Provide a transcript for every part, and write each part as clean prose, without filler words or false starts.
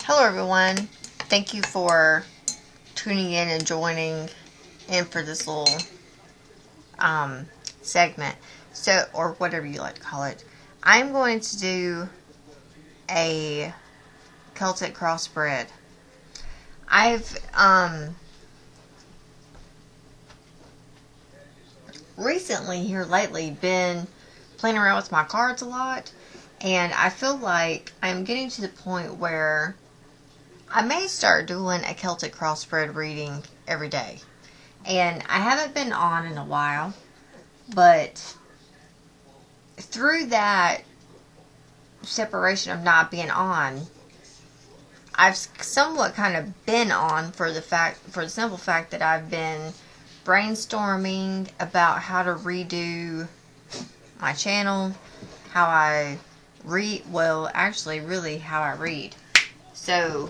Hello everyone, thank you for tuning in and joining in for this little segment, or whatever you like to call it. I'm going to do a Celtic crossbred. I've recently here lately been playing around with my cards a lot, and I feel like I'm getting to the point where I may start doing a Celtic crossbred reading every day. And I haven't been on in a while, but through that separation of not being on, I've somewhat kind of been on for the simple fact that I've been brainstorming about how to redo my channel, how I read, really how I read. So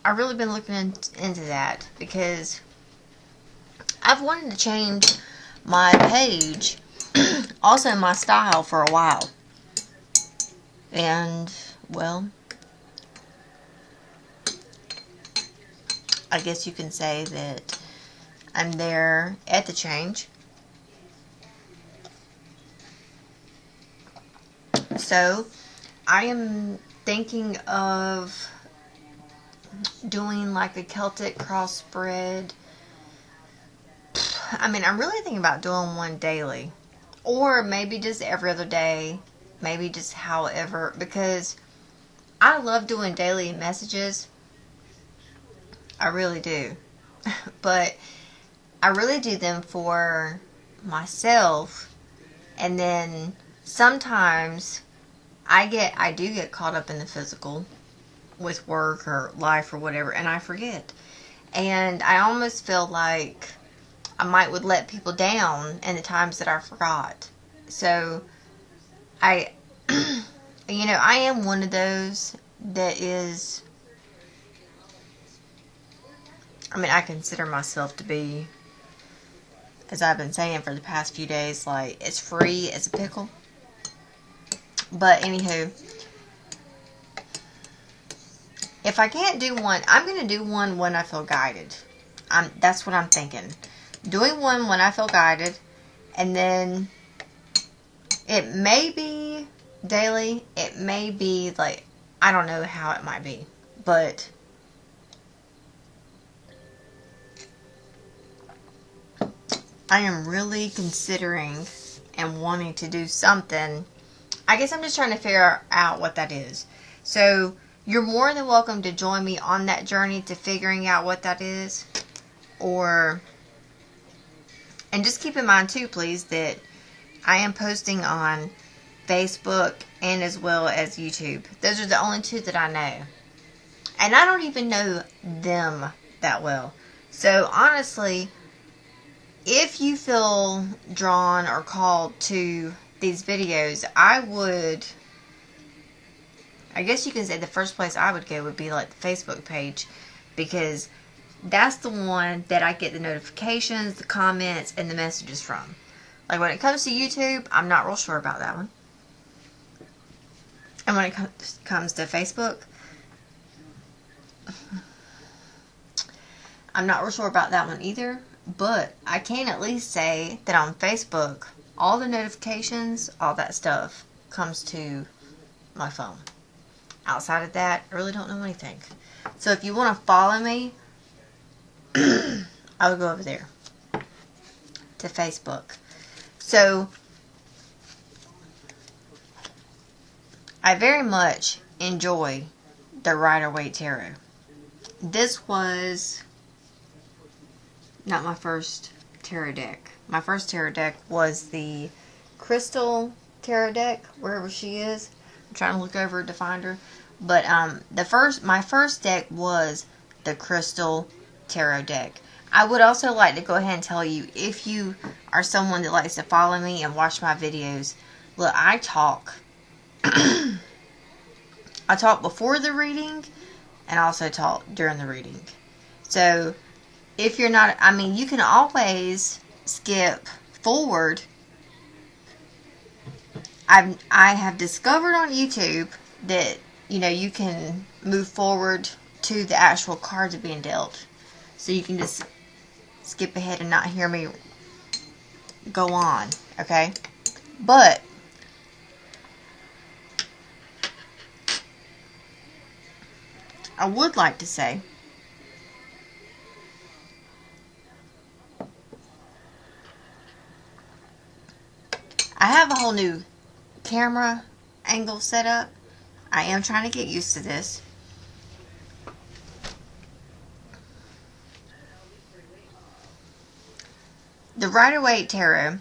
I've really been looking into that because I've wanted to change my page, also my style, for a while. And, well, I guess you can say that I'm there at the change. So, I am thinking of doing like a Celtic crossbred. I'm really thinking about doing one daily, or maybe just every other day, maybe just however, because I love doing daily messages. I really do. But I really do them for myself, and then sometimes I do get caught up in the physical with work or life or whatever, and I forget. And I almost feel like I would let people down in the times that I forgot. So I I am one of those that is, I consider myself to be, as I've been saying for the past few days, like, as free as a pickle. But anywho, if I can't do one, I'm going to do one when I feel guided. That's what I'm thinking. Doing one when I feel guided, and then it may be daily. It may be, like, I don't know how it might be. But I am really considering and wanting to do something. I guess I'm just trying to figure out what that is. So you're more than welcome to join me on that journey to figuring out what that is. And just keep in mind too, please, that I am posting on Facebook and as well as YouTube. Those are the only two that I know. And I don't even know them that well. So honestly, if you feel drawn or called to these videos, I guess you can say the first place I would go would be like the Facebook page, because that's the one that I get the notifications, the comments, and the messages from. Like, when it comes to YouTube, I'm not real sure about that one. And when it comes to Facebook, I'm not real sure about that one either. But I can at least say that on Facebook, all the notifications, all that stuff comes to my phone. Outside of that, I really don't know anything. So if you want to follow me, I would go over there to Facebook. So I very much enjoy the Rider-Waite Tarot. This was not my first tarot deck. My first tarot deck was the Crystal Tarot deck, wherever she is. I'm trying to look over to find her. But my first deck was the Crystal Tarot deck. I would also like to go ahead and tell you, if you are someone that likes to follow me and watch my videos, look, I talk. I talk before the reading, and also talk during the reading. So if you're not, you can always skip forward. I have discovered on YouTube that you know, you can move forward to the actual cards being dealt. So you can just skip ahead and not hear me go on, okay? But I would like to say I have a whole new camera angle set up. I am trying to get used to this. The Rider-Waite Tarot,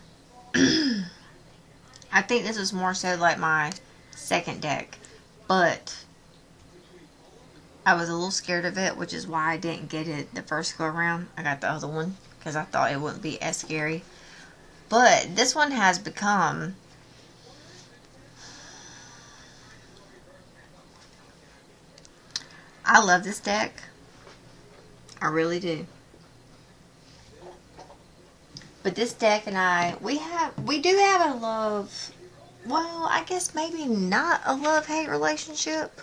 I think this is more so like my second deck, but I was a little scared of it, which is why I didn't get it the first go around. I got the other one because I thought it wouldn't be as scary. But this one has become I love this deck. I really do. But this deck and I, we do have a love, well, I guess maybe not a love-hate relationship.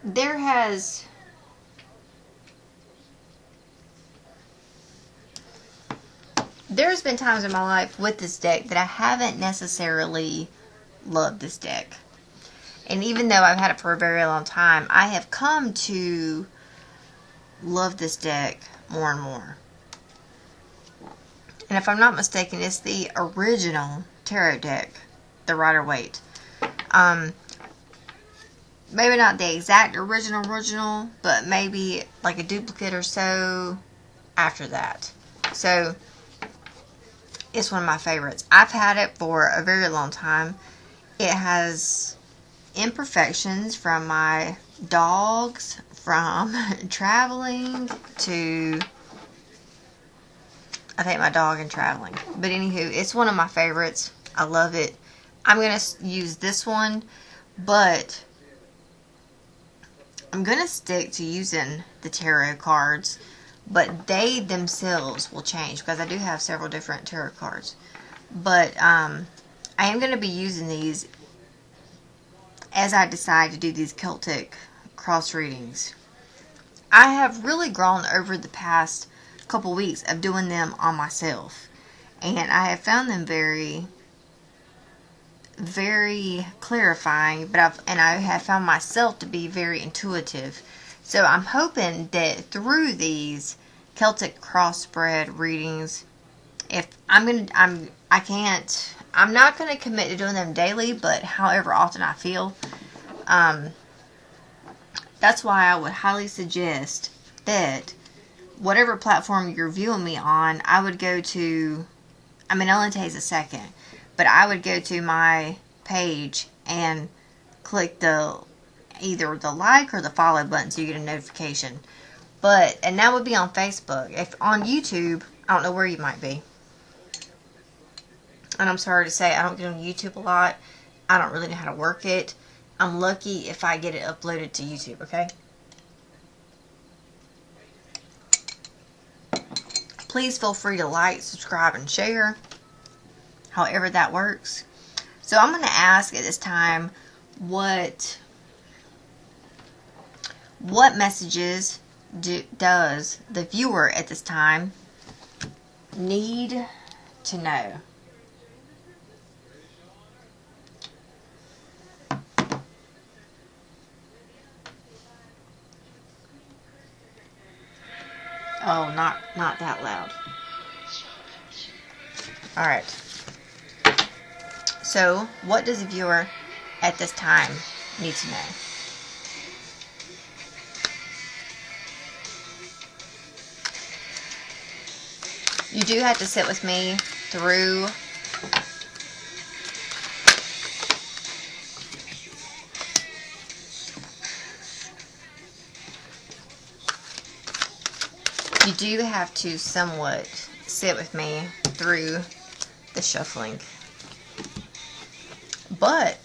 There's been times in my life with this deck that I haven't necessarily loved this deck. And even though I've had it for a very long time, I have come to love this deck more and more. And if I'm not mistaken, it's the original tarot deck, the Rider-Waite. Maybe not the exact original, but maybe like a duplicate or so after that. So it's one of my favorites. I've had it for a very long time. It has imperfections from my dogs, from traveling to, I think, my dog and traveling. But anywho, it's one of my favorites. I love it. I'm going to use this one, but I'm going to stick to using the tarot cards, but they themselves will change because I do have several different tarot cards. But I am going to be using these as I decide to do these Celtic cross readings. I have really grown over the past couple weeks of doing them on myself, and I have found them very, very clarifying, but I have found myself to be very intuitive. So I'm hoping that through these Celtic crossbred readings, I'm not gonna commit to doing them daily, but however often I feel, that's why I would highly suggest that whatever platform you're viewing me on, I would go to, I mean, it only takes a second, but I would go to my page and click either the like or the follow button so you get a notification. And that would be on Facebook. If on YouTube, I don't know where you might be. And I'm sorry to say, I don't get on YouTube a lot. I don't really know how to work it. I'm lucky if I get it uploaded to YouTube, okay? Please feel free to like, subscribe, and share, however that works. So I'm going to ask at this time, what messages does the viewer at this time need to know? Oh, not that loud. Alright. So, what does the viewer at this time need to know? You do have to sit with me through you do have to somewhat sit with me through the shuffling. But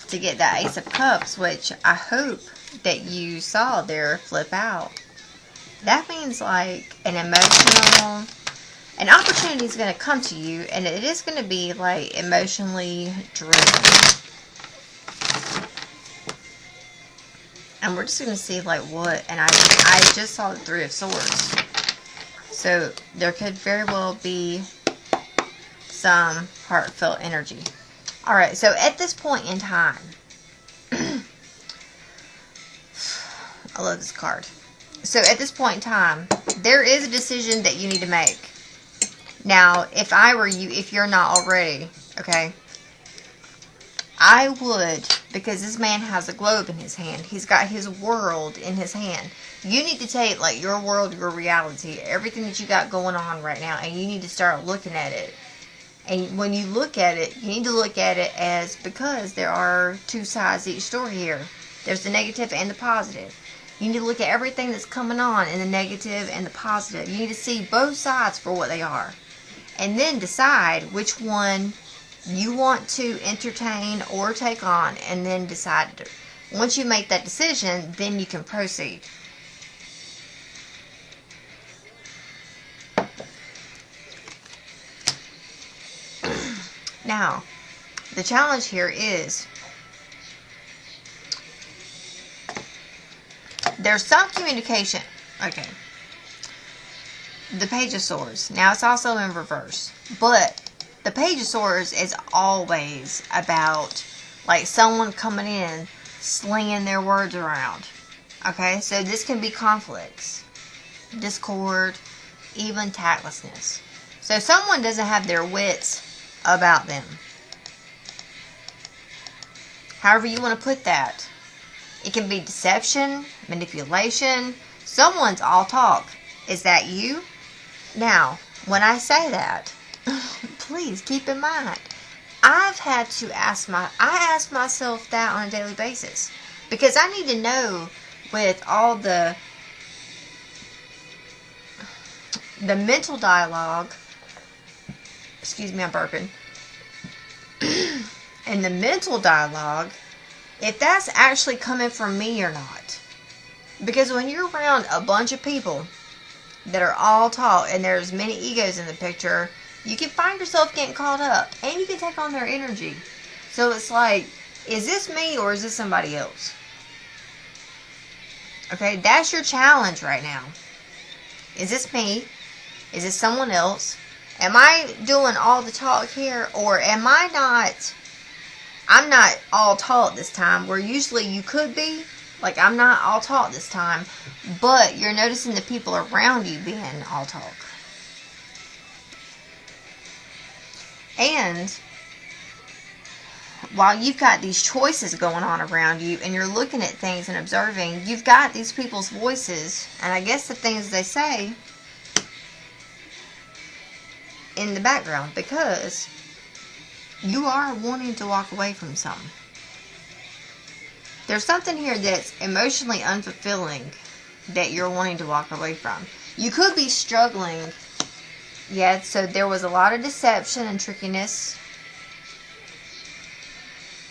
to get that Ace of Cups, which I hope that you saw there flip out, that means like an an opportunity is going to come to you, and it is going to be like emotionally driven. And we're just going to see like what, and I just saw the Three of Swords. So there could very well be some heartfelt energy. Alright, so at this point in time, I love this card. So at this point in time, there is a decision that you need to make. Now, if I were you, if you're not already, okay, I would, because this man has a globe in his hand. He's got his world in his hand. You need to take, like, your world, your reality, everything that you got going on right now, and you need to start looking at it. And when you look at it, you need to look at it as, because there are two sides to each story here. There's the negative and the positive. You need to look at everything that's coming on in the negative and the positive. You need to see both sides for what they are. And then decide which one you want to entertain or take on, and then decide. Once you make that decision, then you can proceed. Now, the challenge here is there's some communication. Okay. The Page of Swords. Now, it's also in reverse. But the Page of Swords is always about, like, someone coming in, slinging their words around. Okay? So this can be conflicts, discord, even tactlessness. So someone doesn't have their wits about them. However you want to put that. It can be deception, manipulation. Someone's all talk. Is that you? Now, when I say that, please keep in mind, I ask myself that on a daily basis. Because I need to know, with all the mental dialogue, excuse me, I'm burping, and the mental dialogue, if that's actually coming from me or not. Because when you're around a bunch of people that are all talk, and there's many egos in the picture, you can find yourself getting caught up, and you can take on their energy. So it's like, is this me or is this somebody else? Okay, that's your challenge right now. Is this me? Is it someone else? Am I doing all the talk here, or am I not? I'm not all talk this time, where usually you could be. Like, I'm not all talk this time, but you're noticing the people around you being all talk. And while you've got these choices going on around you, and you're looking at things and observing, you've got these people's voices, and I guess the things they say in the background, because you are wanting to walk away from something. There's something here that's emotionally unfulfilling that you're wanting to walk away from. You could be struggling. Yeah, so there was a lot of deception and trickiness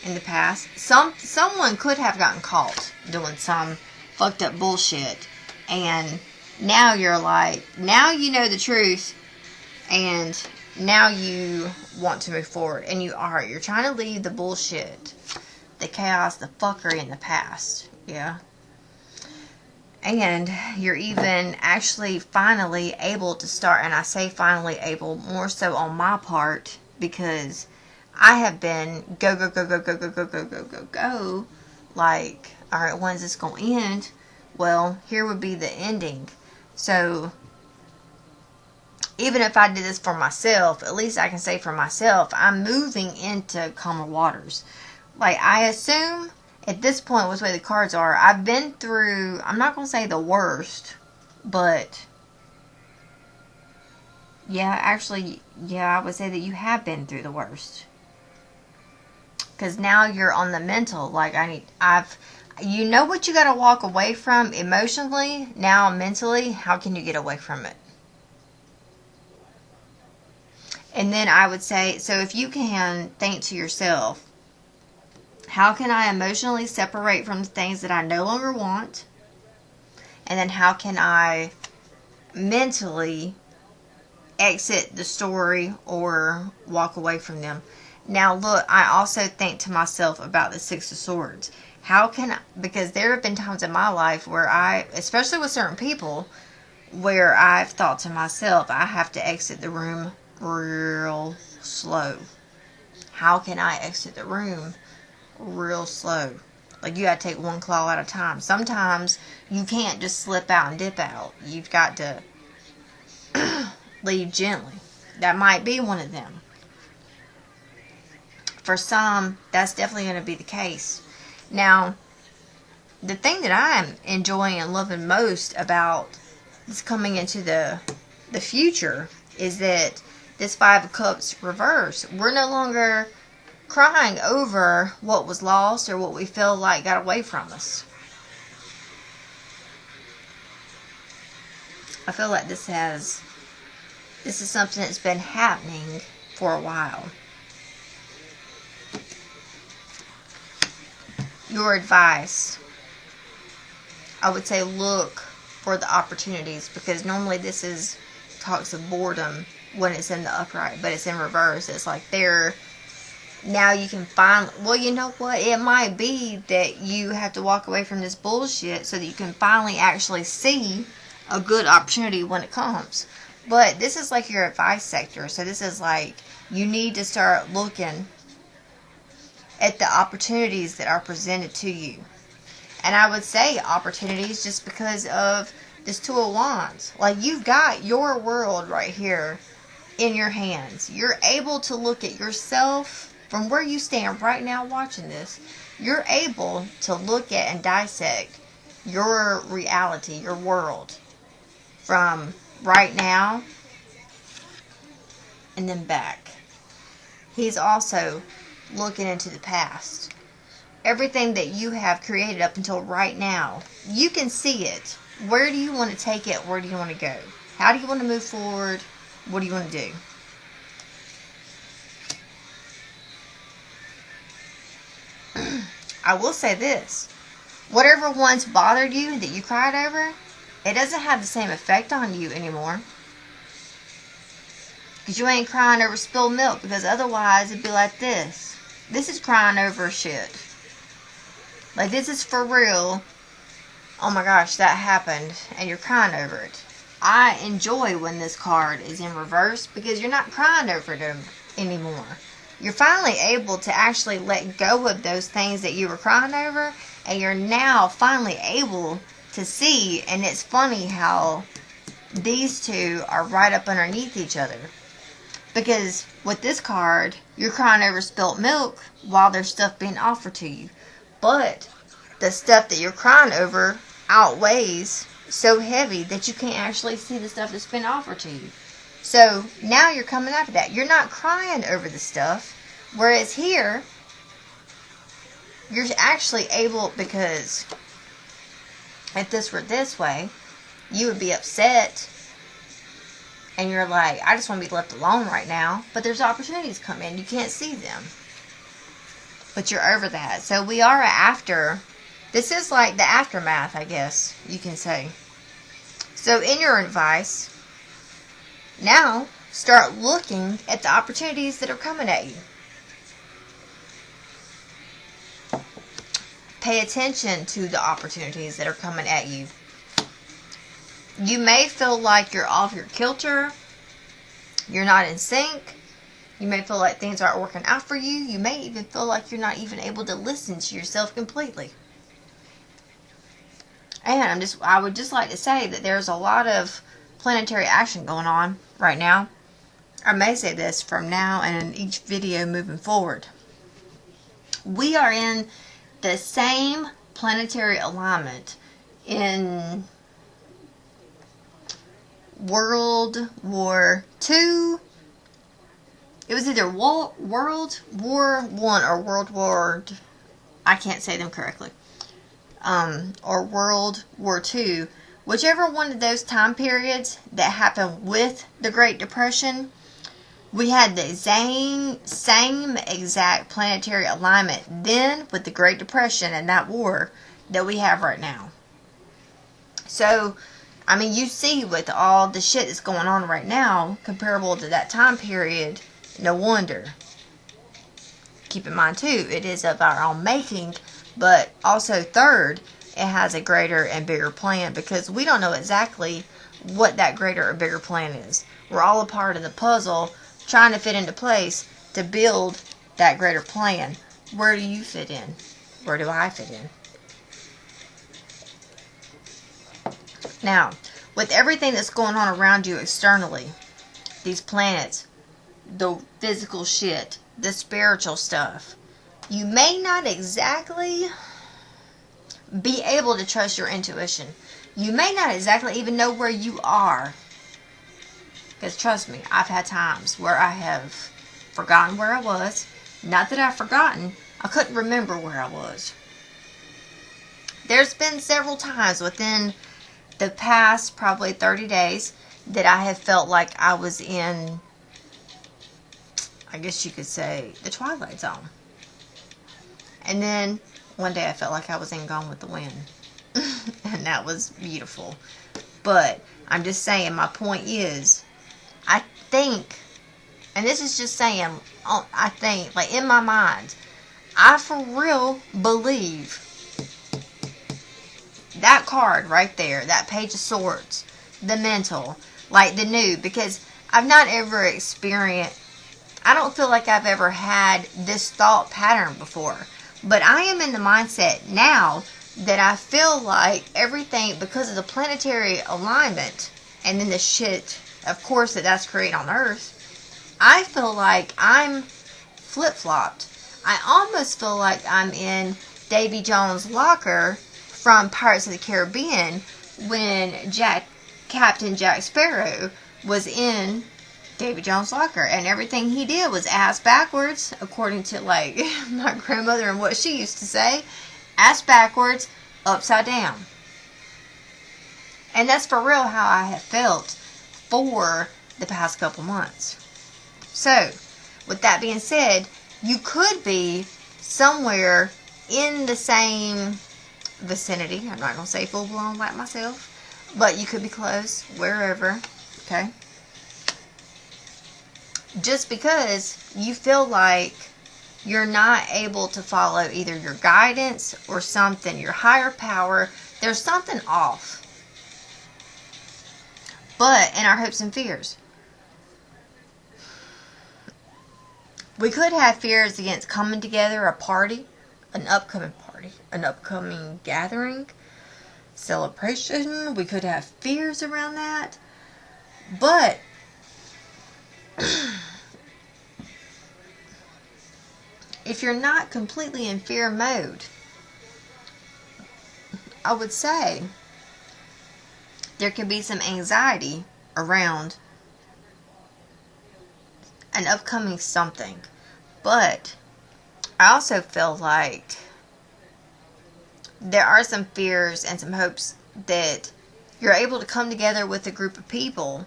in the past. Someone could have gotten caught doing some fucked up bullshit. And now you're like, now you know the truth. And now you want to move forward. And you're trying to leave the bullshit, the chaos, the fuckery in the past. Yeah. And you're even actually finally able to start, and I say finally able, more so on my part, because I have been go, like, alright, when's this going to end? Well, here would be the ending. So, even if I did this for myself, at least I can say for myself, I'm moving into calmer waters. Like, I assume at this point, with the way the cards are, I've been through, I'm not going to say the worst, but yeah, actually, yeah, I would say that you have been through the worst. Because now you're on the mental, like, you know what you got to walk away from emotionally, now mentally, how can you get away from it? And then I would say, so if you can think to yourself, how can I emotionally separate from the things that I no longer want? And then how can I mentally exit the story or walk away from them. Now look, I also think to myself about the Six of Swords. How can I, because there have been times in my life where I, especially with certain people, where I've thought to myself, I have to exit the room real slow. How can I exit the room real slow? Like, you gotta take one claw at a time. Sometimes you can't just slip out and dip out. You've got to leave gently. That might be one of them. For some, that's definitely going to be the case. Now, the thing that I'm enjoying and loving most about this coming into the future is that this Five of Cups reverse. We're no longer crying over what was lost or what we feel like got away from us. I feel like this is something that's been happening for a while. Your advice, I would say look for the opportunities, because normally this is talks of boredom when it's in the upright, but it's in reverse. It's like there, now you can finally, well, you know what, it might be that you have to walk away from this bullshit so that you can finally actually see a good opportunity when it comes. But this is like your advice sector, so this is like you need to start looking at the opportunities that are presented to you. And I would say opportunities just because of this Two of Wands. Like, you've got your world right here in your hands. You're able to look at yourself from where you stand right now watching this. You're able to look at and dissect your reality, your world, from right now and then back. He's also looking into the past. Everything that you have created up until right now, you can see it. Where do you want to take it? Where do you want to go? How do you want to move forward? What do you want to do? I will say this. Whatever once bothered you that you cried over, it doesn't have the same effect on you anymore. Because you ain't crying over spilled milk, because otherwise it'd be like this. This is crying over shit. Like, this is for real. Oh my gosh, that happened, and you're crying over it. I enjoy when this card is in reverse, because you're not crying over it anymore. You're finally able to actually let go of those things that you were crying over, and you're now finally able to see. And it's funny how these two are right up underneath each other, because with this card, you're crying over spilt milk while there's stuff being offered to you. But the stuff that you're crying over outweighs so heavy that you can't actually see the stuff that's been offered to you. So now you're coming out of that. You're not crying over the stuff. Whereas here, you're actually able, because if this were this way, you would be upset. And you're like, I just want to be left alone right now. But there's opportunities come in. You can't see them. But you're over that. So we are after. This is like the aftermath, I guess you can say. So in your advice, now start looking at the opportunities that are coming at you. Pay attention to the opportunities that are coming at you. You may feel like you're off your kilter. You're not in sync. You may feel like things aren't working out for you. You may even feel like you're not even able to listen to yourself completely. And I would just like to say that there's a lot of planetary action going on right now. I may say this from now and in each video moving forward. We are in the same planetary alignment in World War II. It was either World War I or World War, I can't say them correctly, or World War II. Whichever one of those time periods that happened with the Great Depression, we had the same exact planetary alignment then with the Great Depression and that war that we have right now. So I mean, you see with all the shit that's going on right now, comparable to that time period, no wonder. Keep in mind, too, it is of our own making, but also, third, it has a greater and bigger plan, because we don't know exactly what that greater or bigger plan is. We're all a part of the puzzle, trying to fit into place to build that greater plan. Where do you fit in? Where do I fit in? Now, with everything that's going on around you externally, these planets, the physical shit, the spiritual stuff, you may not exactly be able to trust your intuition. You may not exactly even know where you are. Because trust me, I've had times where I have forgotten where I was. Not that I've forgotten, I couldn't remember where I was. There's been several times within the past probably 30 days that I have felt like I was in, I guess you could say, the Twilight Zone. And then one day I felt like I was in Gone with the Wind. And that was beautiful. But I'm just saying, my point is, I think, and this is just saying, I think, like in my mind, I for real believe that card right there, that Page of Swords, the mental, like the new, because I've not ever experienced, I don't feel like I've ever had this thought pattern before. But I am in the mindset now that I feel like everything, because of the planetary alignment, and then the shit, of course, that's created on Earth, I feel like I'm flip-flopped. I almost feel like I'm in Davy Jones' locker from Pirates of the Caribbean when Captain Jack Sparrow was in Davy Jones' locker, and everything he did was ass backwards, according to like my grandmother and what she used to say, ass backwards, upside down. And that's for real how I have felt for the past couple months. So, with that being said, you could be somewhere in the same vicinity. I'm not going to say full blown like myself, but you could be close, wherever, okay? Just because you feel like you're not able to follow either your guidance or something, your higher power, there's something off. But in our hopes and fears, we could have fears against coming together, a party, an upcoming gathering, celebration. We could have fears around that. But if you're not completely in fear mode, I would say there could be some anxiety around an upcoming something. But I also feel like there are some fears and some hopes that you're able to come together with a group of people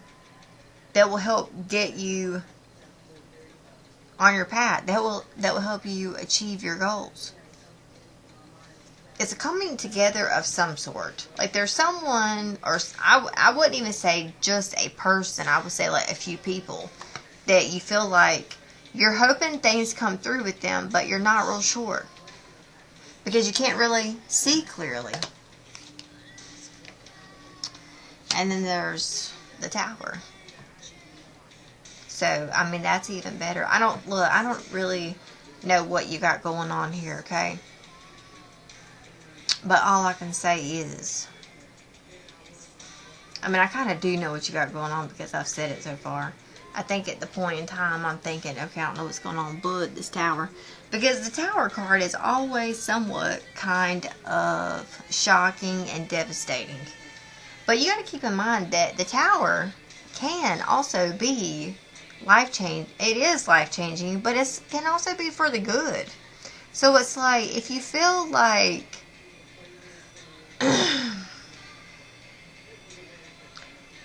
that will help get you on your path. That will help you achieve your goals. It's a coming together of some sort. Like there's someone, or I wouldn't even say just a person. I would say like a few people that you feel like you're hoping things come through with them, but you're not real sure because you can't really see clearly. And then there's the Tower. So, I mean, that's even better. I don't really know what you got going on here, okay? But all I can say is, I mean, I kind of do know what you got going on because I've said it so far. I think at the point in time, I'm thinking, okay, I don't know what's going on, but this Tower. Because the Tower card is always somewhat kind of shocking and devastating. But you got to keep in mind that the Tower can also be life-changing. It is life-changing, but it can also be for the good. So it's like, if you feel like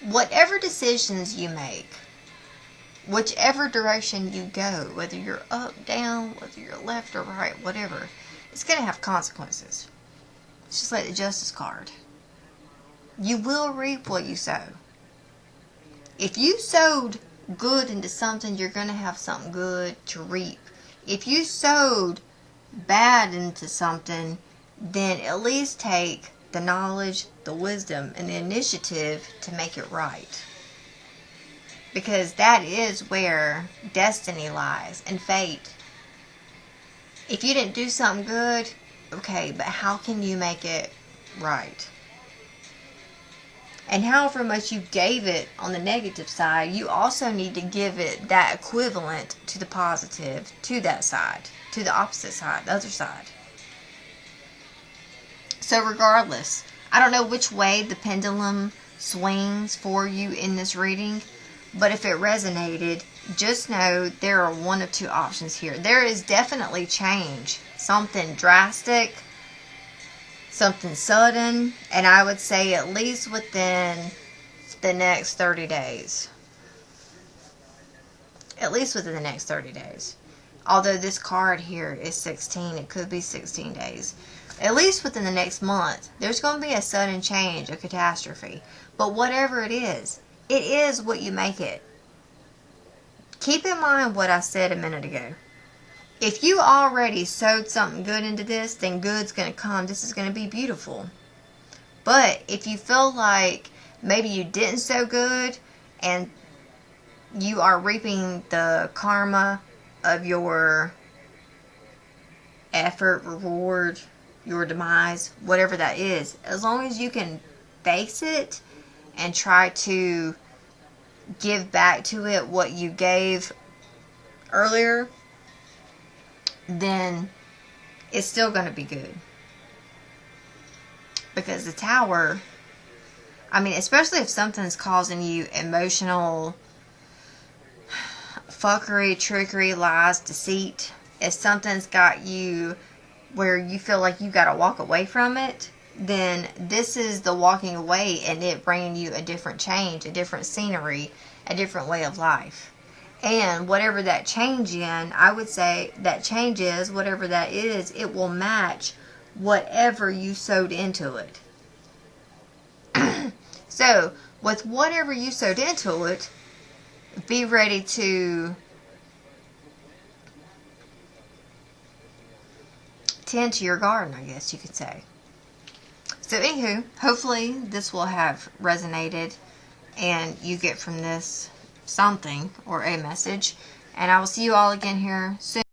whatever decisions you make, whichever direction you go, whether you're up, down, whether you're left or right, whatever, it's going to have consequences. It's just like the Justice card. You will reap what you sow. If you sowed good into something, you're going to have something good to reap. If you sowed bad into something, then at least take the knowledge, the wisdom, and the initiative to make it right. Because that is where destiny lies and fate. If you didn't do something good, okay, but how can you make it right? And however much you gave it on the negative side, you also need to give it that equivalent to the positive, to that side, to the opposite side, the other side. So regardless, I don't know which way the pendulum swings for you in this reading, but if it resonated, just know there are one of two options here. There is definitely change, something drastic, something sudden, and I would say at least within the next 30 days. At least within the next 30 days. Although this card here is 16, it could be 16 days. At least within the next month, there's going to be a sudden change, a catastrophe. But whatever it is what you make it. Keep in mind what I said a minute ago. If you already sowed something good into this, then good's going to come. This is going to be beautiful. But if you feel like maybe you didn't sow good and you are reaping the karma of your effort, reward, your demise, whatever that is, as long as you can face it and try to give back to it what you gave earlier, then it's still going to be good. Because the Tower, I mean, especially if something's causing you emotional fuckery, trickery, lies, deceit, if something's got you where you feel like you got to walk away from it, then this is the walking away and it bringing you a different change, a different scenery, a different way of life. And whatever that change in, I would say that change is, whatever that is, it will match whatever you sowed into it. So, with whatever you sowed into it, be ready to tend to your garden, I guess you could say. So, anywho, hopefully this will have resonated and you get from this something or a message. And I will see you all again here soon.